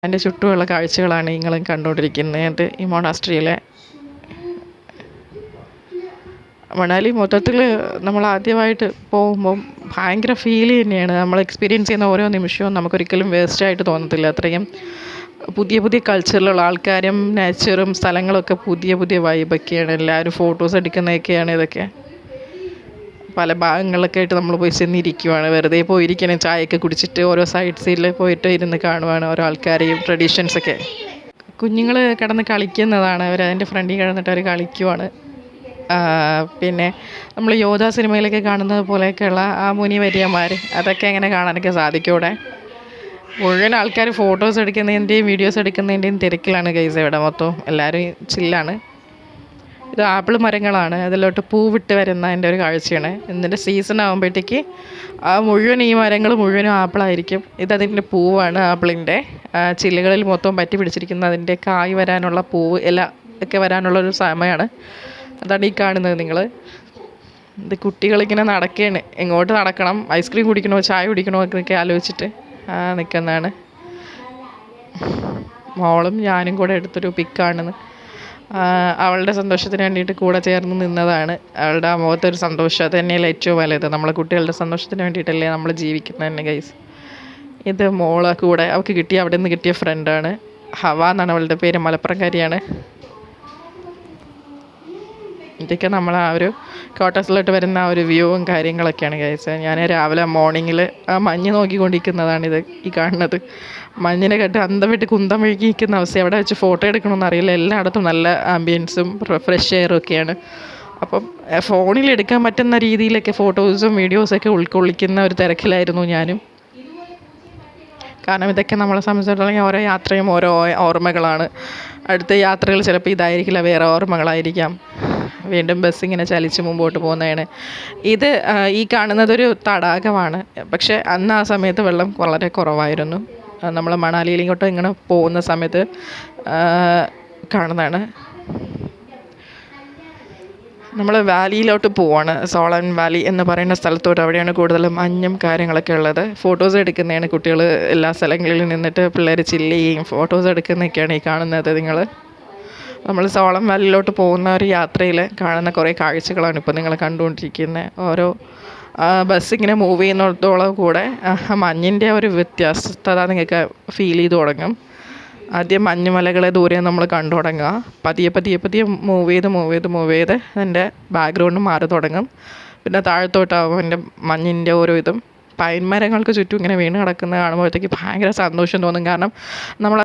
അതിൻ്റെ ചുറ്റുമുള്ള കാഴ്ചകളാണ് നിങ്ങളും കണ്ടുകൊണ്ടിരിക്കുന്നത്. ഈ മൊണാസ്ട്രിയിലെ മണാലി മൊത്തത്തിൽ നമ്മൾ ആദ്യമായിട്ട് പോകുമ്പം ഭയങ്കര ഫീൽ തന്നെയാണ്. നമ്മൾ എക്സ്പീരിയൻസ് ചെയ്യുന്ന ഓരോ നിമിഷവും നമുക്കൊരിക്കലും വേസ്റ്റായിട്ട് തോന്നത്തില്ല. അത്രയും പുതിയ പുതിയ കൾച്ചറിലുള്ള ആൾക്കാരും നേച്ചറും സ്ഥലങ്ങളൊക്കെ പുതിയ പുതിയ വൈബൊക്കെയാണ്. എല്ലാവരും ഫോട്ടോസ് എടുക്കുന്നതൊക്കെയാണ് ഇതൊക്കെ. പല ഭാഗങ്ങളിലൊക്കെ ആയിട്ട് നമ്മൾ പോയി ചെന്നിരിക്കുവാണ്. വെറുതെ പോയിരിക്കണം, ചായയൊക്കെ കുടിച്ചിട്ട് ഓരോ സൈഡ്സിൽ പോയിട്ട് ഇരുന്ന് കാണുവാണ് ഓരോ ആൾക്കാരെയും ട്രഡീഷൻസൊക്കെ. കുഞ്ഞുങ്ങൾ കിടന്ന് കളിക്കുന്നതാണ്. അതിൻ്റെ ഫ്രണ്ടിൽ കിടന്നിട്ട് അവർ കളിക്കുവാണ്. പിന്നെ നമ്മൾ യോധ സിനിമയിലൊക്കെ കാണുന്നത് പോലെയൊക്കെയുള്ള ആ മുനിവര്യന്മാർ, അതൊക്കെ അങ്ങനെ കാണാനൊക്കെ സാധിക്കും ഇവിടെ. മുഴുവൻ ആൾക്കാർ ഫോട്ടോസ് എടുക്കുന്നതിൻ്റെയും വീഡിയോസ് എടുക്കുന്നതിൻ്റെയും തിരക്കിലാണ് ഗൈസ്. ഇവിടെ മൊത്തം എല്ലാവരും ചില്ലാണ്. ഇത് ആപ്പിൾ മരങ്ങളാണ്. അതിലോട്ട് പൂവിട്ട് വരുന്ന അതിൻ്റെ ഒരു കാഴ്ചയാണ്. ഇതിൻ്റെ സീസൺ ആകുമ്പോഴത്തേക്ക് ഈ മരങ്ങൾ മുഴുവനും ആപ്പിളായിരിക്കും. ഇതതിൻ്റെ പൂവാണ്. ആപ്പിളിൻ്റെ ചില്ലുകളിൽ മൊത്തം പറ്റി പിടിച്ചിരിക്കുന്ന അതിൻ്റെ കായ് വരാനുള്ള പൂവ് ഇല ഒക്കെ വരാനുള്ളൊരു സമയമാണ്. അതാണ് ഈ കാണുന്നത് നിങ്ങൾ. ഇത് കുട്ടികളിങ്ങനെ നടക്കുകയാണ്. എങ്ങോട്ട് നടക്കണം, ഐസ്ക്രീം കുടിക്കണോ ചായ കുടിക്കണോ എന്നൊക്കെ ആലോചിച്ചിട്ട് നിൽക്കുന്നതാണ്. മോളും ഞാനും കൂടെ എടുത്തൊരു പിക്കാണെന്ന്. അവളുടെ സന്തോഷത്തിന് വേണ്ടിയിട്ട് കൂടെ ചേർന്ന് നിന്നതാണ്. അവളുടെ ആ മുഖത്തൊരു സന്തോഷം, അത് തന്നെയല്ല ഏറ്റവും വലുത്. നമ്മളെ കുട്ടികളുടെ സന്തോഷത്തിന് വേണ്ടിയിട്ടല്ലേ നമ്മൾ ജീവിക്കുന്നത് തന്നെ ഗൈസ്. ഇത് മോളെ കൂടെ അവൾക്ക് കിട്ടിയ അവിടെ നിന്ന് കിട്ടിയ ഫ്രണ്ടാണ്. ഹവ എന്നാണ് അവളുടെ പേര്. മലപ്പുറംകാരിയാണ്. ഇതൊക്കെ നമ്മൾ ആ ഒരു ക്വാർട്ടേഴ്സിലോട്ട് വരുന്ന ആ ഒരു വ്യൂവും കാര്യങ്ങളൊക്കെയാണ് ഗൈസ്. ഞാൻ രാവിലെ മോർണിംഗിൽ ആ മഞ്ഞ് നോക്കിക്കൊണ്ടിരിക്കുന്നതാണിത് ഈ കാണുന്നത്. മഞ്ഞിനെ കെട്ട് അന്തം വിട്ട് കുന്തം വഴുകി നിൽക്കുന്ന അവസ്ഥ. എവിടെ വെച്ച് ഫോട്ടോ എടുക്കണമെന്ന് അറിയില്ല. എല്ലായിടത്തും നല്ല ആംബിയൻസും ഫ്രഷ് എയറും ഒക്കെയാണ്. അപ്പം ഫോണിൽ എടുക്കാൻ പറ്റുന്ന രീതിയിലൊക്കെ ഫോട്ടോസും വീഡിയോസൊക്കെ ഉൾക്കൊള്ളിക്കുന്ന ഒരു തിരക്കിലായിരുന്നു ഞാനും. കാരണം ഇതൊക്കെ നമ്മളെ സംബന്ധിച്ചിടത്തോളം ഓരോ യാത്രയും ഓരോ ഓർമ്മകളാണ്. അടുത്ത യാത്രകൾ ചിലപ്പോൾ ഇതായിരിക്കില്ല, വേറെ ഓർമ്മകളായിരിക്കാം. വീണ്ടും ബസ് ഇങ്ങനെ ചലിച്ച് മുമ്പോട്ട് പോകുന്നതാണ്. ഇത് ഈ കാണുന്നതൊരു തടാകമാണ്. പക്ഷേ അന്ന് ആ സമയത്ത് വെള്ളം വളരെ കുറവായിരുന്നു. നമ്മൾ മണാലിയിലിങ്ങോട്ട് ഇങ്ങനെ പോകുന്ന സമയത്ത് കാണുന്നതാണ്. നമ്മൾ വാലിയിലോട്ട് പോവാണ്. സോളൻ വാലി എന്ന് പറയുന്ന സ്ഥലത്തോട്ട്. അവിടെയാണ് കൂടുതലും മഞ്ഞും കാര്യങ്ങളൊക്കെ ഉള്ളത്. ഫോട്ടോസ് എടുക്കുന്നതാണ് കുട്ടികൾ. എല്ലാ സ്ഥലങ്ങളിൽ നിന്നിട്ട് പിള്ളേർ ചില്ല് ചെയ്യും, ഫോട്ടോസ് എടുക്കുന്നതൊക്കെയാണ് ഈ കാണുന്നത് നിങ്ങൾ. നമ്മൾ സോളൻ വാലിയിലോട്ട് പോകുന്ന ഒരു യാത്രയിൽ കാണുന്ന കുറേ കാഴ്ചകളാണ് ഇപ്പോൾ നിങ്ങൾ കണ്ടുകൊണ്ടിരിക്കുന്നത്. ഓരോ ബസ് ഇങ്ങനെ മൂവ് ചെയ്യുന്നിടത്തോളം കൂടെ മഞ്ഞിൻ്റെ ഒരു വ്യത്യസ്തത നിങ്ങൾക്ക് ഫീൽ ചെയ്ത് തുടങ്ങും. ആദ്യം മഞ്ഞുമലകളെ ദൂരെ നമ്മൾ കണ്ടു തുടങ്ങുക. പതിയെ പതിയെ പതിയെ മൂവ് ചെയ്ത് അതിൻ്റെ ബാക്ക്ഗ്രൗണ്ട് മാറി തുടങ്ങും. പിന്നെ താഴത്തോട്ടാകുമ്പോൾ അതിൻ്റെ മഞ്ഞിൻ്റെ ഓരോ ഇതും പൈൻ മരങ്ങൾക്ക് ചുറ്റും ഇങ്ങനെ വീണ് കിടക്കുന്നത് കാണുമ്പോഴത്തേക്ക് ഭയങ്കര സന്തോഷം തോന്നും. കാരണം നമ്മൾ